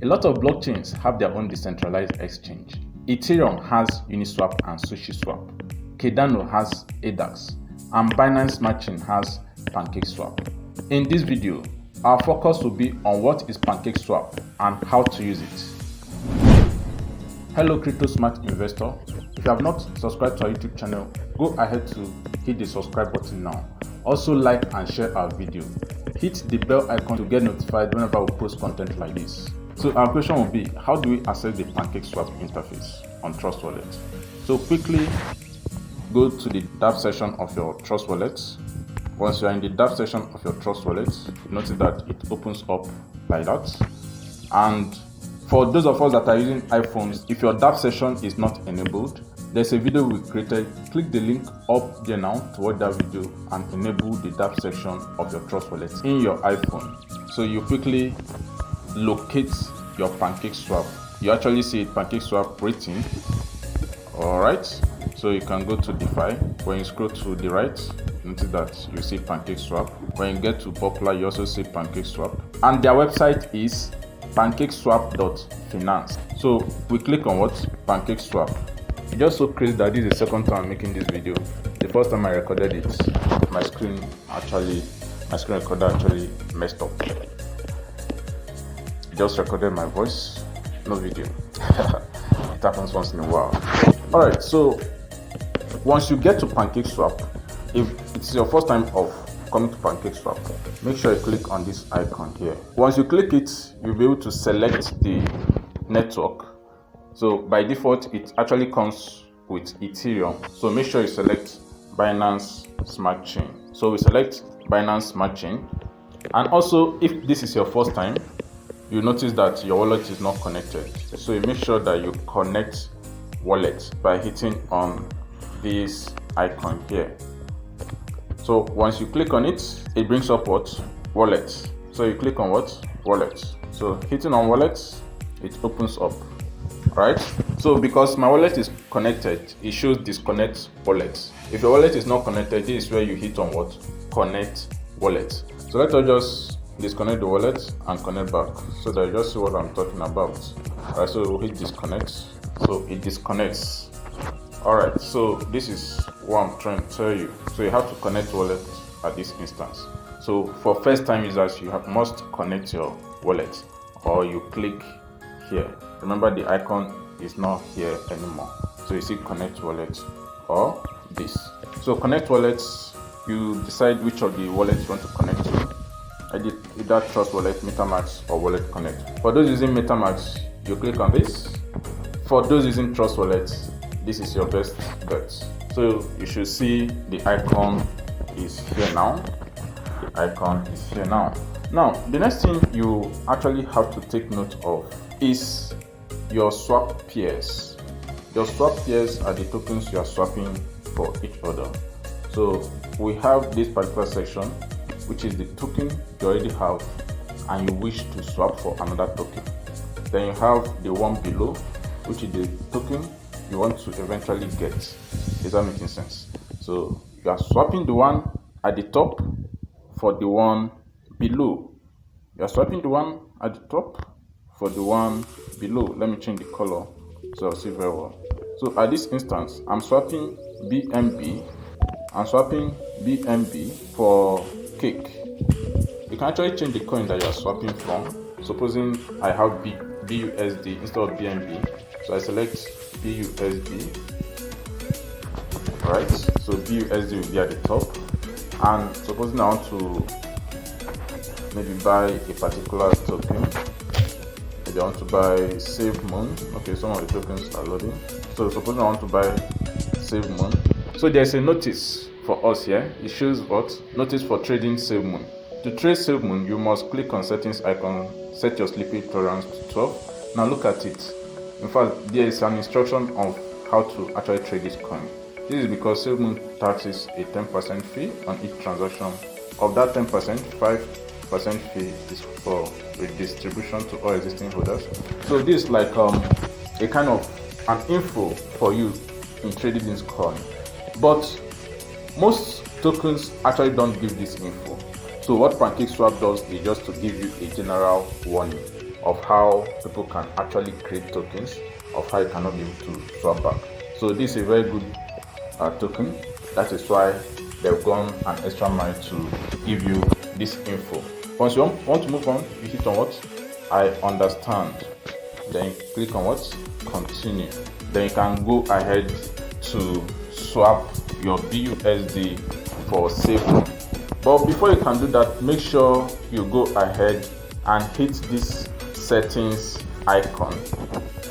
A lot of blockchains have their own decentralized exchange. Ethereum has Uniswap and SushiSwap. Cardano has DEX, and Binance Smart Chain has Pancakeswap. In this video, our focus will be on what is Pancakeswap and how to use it. Hello crypto smart investor. If you have not subscribed to our YouTube channel, go ahead to hit the subscribe button now. Also like and share our video. Hit the bell icon to get notified whenever we post content like this. So our question will be, how do we access the Pancakeswap interface on Trustwallet? So quickly go to the DApp section of your Trustwallet. Once you are in the DApp section of your Trustwallet, notice that it opens up like that. And for those of us that are using iPhones, if your DApp session is not enabled, there's a video we created. Click the link up there now to watch that video and enable the DApp section of your Trustwallet in your iPhone. So you quickly locate your Pancakeswap. You actually see Pancakeswap rating. Alright, so you can go to DeFi. When you scroll to the right, notice that you see Pancakeswap. When you get to popular, you also see Pancakeswap. And their website is pancakeswap.finance. So we click on what? Pancakeswap. It's just so crazy that this is the second time I'm making this video. The first time I recorded it, my screen recorder actually messed up. It just recorded my voice, no video. It happens once in a while. Alright, so once you get to Pancakeswap, if it's your first time of coming to Pancakeswap, make sure you click on this icon here. Once you click it, you'll be able to select the network. So by default, it actually comes with Ethereum. So make sure you select Binance Smart Chain. So we select Binance Smart Chain. And also, if this is your first time, you notice that your wallet is not connected. So you make sure that you connect wallet by hitting on this icon here. So once you click on it, it brings up what? Wallet. So you click on what? Wallet. So hitting on wallet, it opens up. Right? So because my wallet is connected, it shows disconnect wallet. If your wallet is not connected, this is where you hit on what? Connect wallet. So let us just disconnect the wallet and connect back so that you just see what I'm talking about. Alright, so we'll hit disconnect. So it disconnects. Alright, so this is what I'm trying to tell you. So you have to connect wallet at this instance. So for first time users, you must connect your wallet, or you click here. Remember, the icon is not here anymore. So you see connect wallet or this. So connect wallets, you decide which of the wallets you want to connect to. Either Trustwallet, MetaMask, or Wallet Connect. For those using MetaMask, you click on this. For those using Trustwallet, this is your best bet. So you should see the icon is here now. The icon is here now. Now, the next thing you actually have to take note of is your swap pairs. Your swap pairs are the tokens you are swapping for each other. So we have this particular section, which is the token you already have and you wish to swap for another token. Then you have the one below, which is the token you want to eventually get. Is that making sense? So you are swapping the one at the top for the one below. You are swapping the one at the top for the one below. Let me change the color so I'll see very well. So at this instance, I'm swapping BNB. I'm swapping BNB for Cake. You can actually change the coin that you are swapping from. Supposing I have BUSD instead of BNB, so I select BUSD. Right, so BUSD will be at the top. And supposing I want to maybe buy a particular token. Maybe I want to buy Safemoon. Okay, some of the tokens are loading. So supposing I want to buy Safemoon. So there's a notice for us here. It shows what? Notice for trading Safemoon. To trade Safemoon, you must click on settings icon, set your slippage tolerance to 12. Now look at it. In fact, there is an instruction of how to actually trade this coin. This is because Safemoon taxes a 10% fee on each transaction. Of that 10%, 5% fee is for redistribution to all existing holders. So this is like a kind of an info for you in trading this coin. But most tokens actually don't give this info. So what Pancakeswap does is just to give you a general warning. of how people can actually create tokens, of how you cannot be able to swap back. So this is a very good token. That is why they've gone an extra mile to give you this info. Once you want to move on, you hit on what? I understand. Then you click on what? Continue. Then you can go ahead to swap your BUSD for Safemoon. But before you can do that, make sure you go ahead and hit this settings icon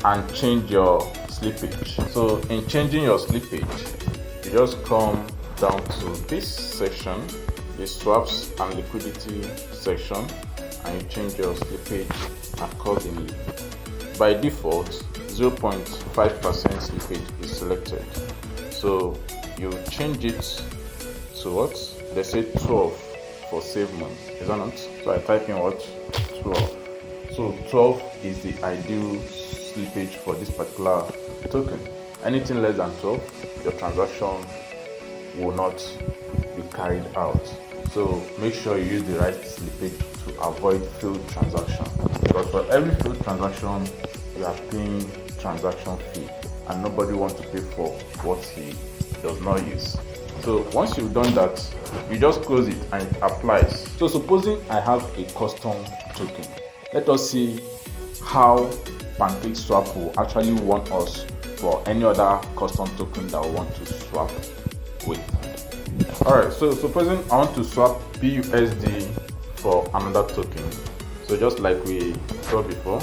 and change your slippage. So in changing your slippage, you just come down to this section, the swaps and liquidity section, and you change your slippage accordingly. By default, 0.5% slippage is selected. So you change it to what? They say 12 for Safemoon, is that not? So I type in what? 12. So 12 is the ideal slippage for this particular token. Anything less than 12, your transaction will not be carried out. So make sure you use the right slippage to avoid failed transaction. Because for every failed transaction, you are paying transaction fee, and nobody wants to pay for what he does not use. So once you've done that, you just close it and it applies. So supposing I have a custom token, let us see how Pancakeswap will actually want us for any other custom token that we want to swap with. Alright, so supposing I want to swap BUSD for another token. So just like we saw before,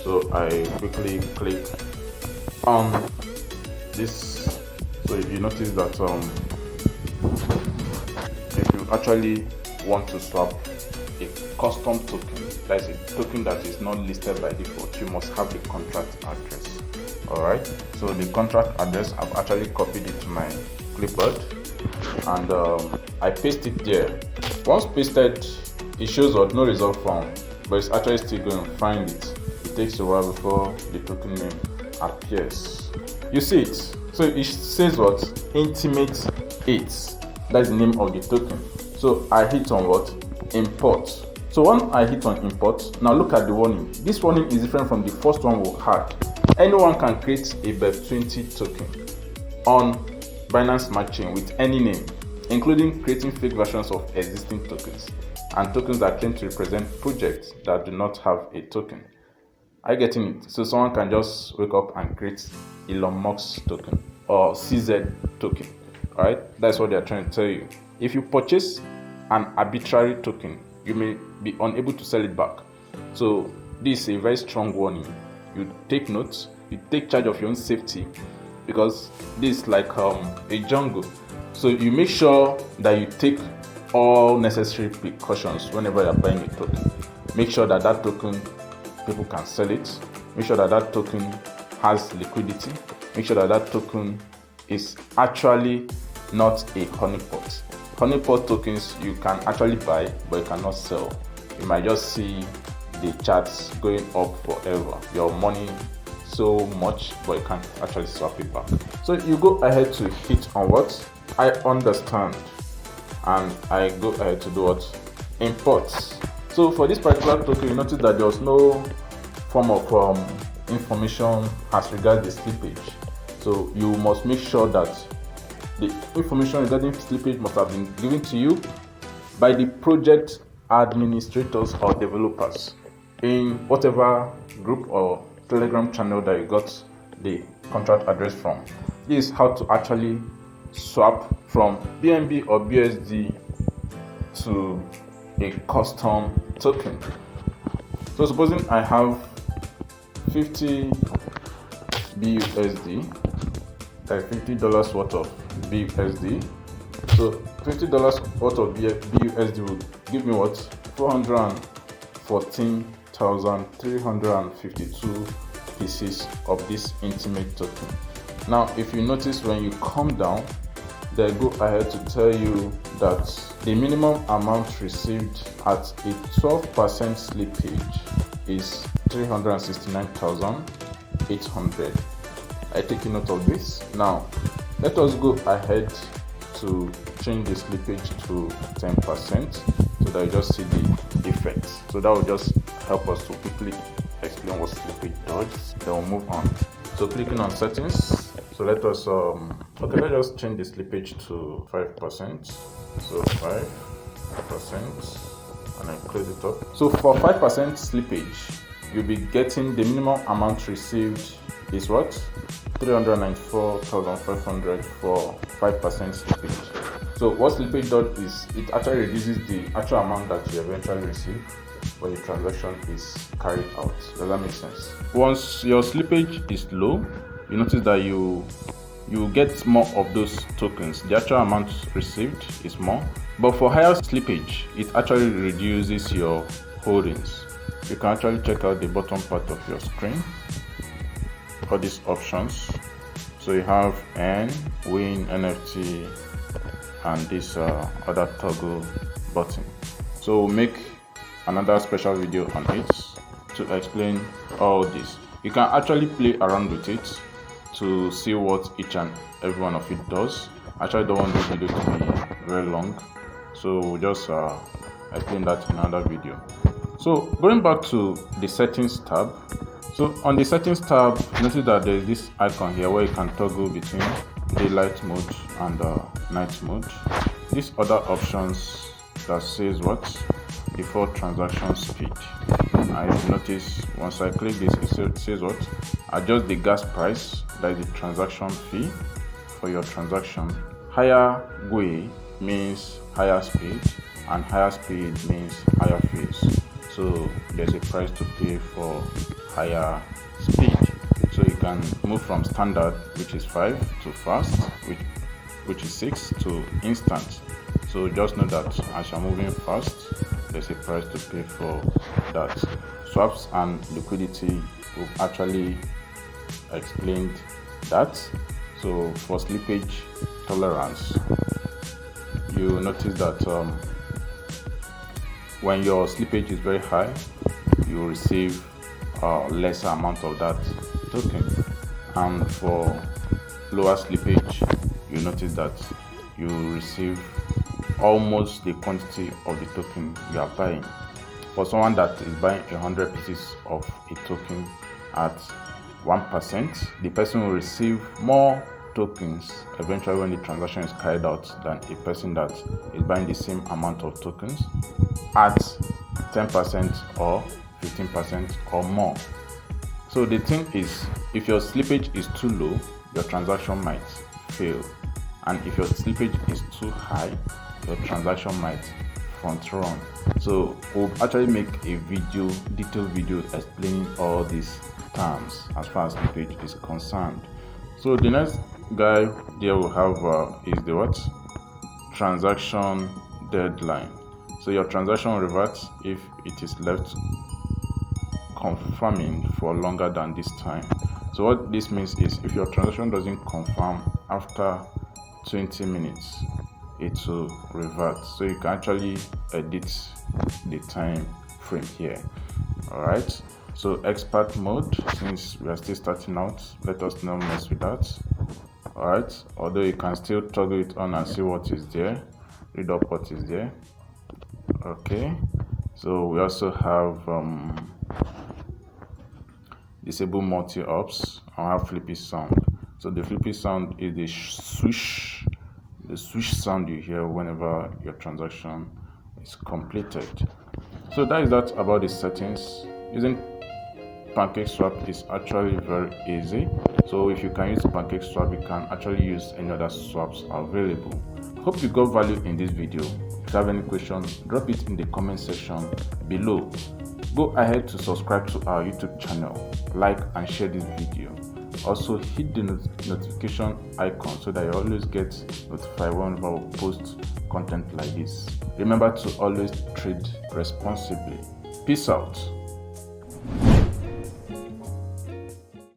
so I quickly click on this. So if you notice that if you actually want to swap a custom token, that is a token that is not listed by default, you must have the contract address. Alright, so the contract address, I've actually copied it to my clipboard and I paste it there. Once pasted, it shows what no result found, but it's actually still going to find it. It takes a while before the token name appears. You see it. So it says what? Intimate 8. That's the name of the token. So I hit on what? Import. So when I hit on import, now look at the warning. This warning is different from the first one we had. Anyone can create a BEP20 token on Binance Smart Chain with any name, including creating fake versions of existing tokens and tokens that claim to represent projects that do not have a token. Are you getting it? So someone can just wake up and create Elon Musk token or CZ token. Alright, that's what they're trying to tell you. If you purchase an arbitrary token, you may be unable to sell it back. So this is a very strong warning. You take notes, you take charge of your own safety, because this is like a jungle. So you make sure that you take all necessary precautions whenever you're buying a token. Make sure that that token, people can sell it. Make sure that that token has liquidity. Make sure that that token is actually not a honeypot. Honeypot tokens you can actually buy, but you cannot sell. You might just see the charts going up forever. Your money so much, but you can't actually swap it back. So you go ahead to hit on what? I understand. And I go ahead to do what? Imports. So for this particular token, you notice that there was no form of information as regards the slippage. So you must make sure that the information regarding slippage must have been given to you by the project administrators or developers in whatever group or Telegram channel that you got the contract address from. This is how to actually swap from BNB or BUSD to a custom token. So supposing I have 50 BUSD, like $50 worth of BUSD. So $50 worth of BUSD will give me what? 414,352 pieces of this intimate token. Now, if you notice when you come down, they go ahead to tell you that the minimum amount received at a 12% slippage is 369,800. I take note of this. Now, let us go ahead to change the slippage to 10% so that you just see the effects. So that will just help us to quickly explain what slippage does, then we'll move on. So clicking on settings, so let us let's just change the slippage to 5%. So 5%, and I close it up. So for 5% slippage, you'll be getting the minimum amount received is what? 394,500 for 5% slippage. So what slippage does is it actually reduces the actual amount that you eventually receive when the transaction is carried out. Does that make sense? Once your slippage is low, you notice that you get more of those tokens. The actual amount received is more, but for higher slippage, it actually reduces your holdings. You can actually check out the bottom part of your screen, all these options. So you have N, Win, NFT, and this other toggle button. So we'll make another special video on it to explain all this. You can actually play around with it to see what each and every one of it does. Actually, I don't want this video to be very long, so we'll just explain that in another video. So going back to the settings tab, so on the settings tab, notice that there is this icon here where you can toggle between daylight mode and night mode. These other options that says what? Default transaction speed. I notice once I click this, it says what? Adjust the gas price, that is the transaction fee for your transaction. Higher GUI means higher speed, and higher speed means higher fees. So there's a price to pay for higher speed. So you can move from standard, which is 5, to fast, which is 6, to instant. So just know that as you're moving fast, there's a price to pay for that. Swaps and liquidity, we've actually explained that. So for slippage tolerance, you notice that when your slippage is very high, you receive lesser amount of that token, and for lower slippage, you notice that you receive almost the quantity of the token you are buying. For someone that is buying 100 pieces of a token at 1%, the person will receive more tokens eventually when the transaction is carried out than a person that is buying the same amount of tokens at 10% or 15% or more. So the thing is, if your slippage is too low, your transaction might fail, and if your slippage is too high, your transaction might front run. So we'll actually make a detailed video explaining all these terms as far as slippage is concerned. So the next guy there we'll have is the what? Transaction deadline. So your transaction reverts if it is left confirming for longer than this time. So what this means is if your transaction doesn't confirm after 20 minutes, it will revert. So you can actually edit the time frame here. Alright, so expert mode, since we are still starting out, let us not mess with that. Alright, although you can still toggle it on and see what is there, read up what is there. Okay, so we also have disable multi-ops and have flippy sound. So the flippy sound is the swish sound you hear whenever your transaction is completed. So that is that about the settings. Using Pancakeswap is actually very easy. So if you can use Pancakeswap, you can actually use any other swaps available. Hope you got value in this video. If you have any questions, drop it in the comment section below. Go ahead to subscribe to our YouTube channel, like and share this video. Also hit the notification icon so that you always get notified whenever we post content like this. Remember to always trade responsibly. Peace out.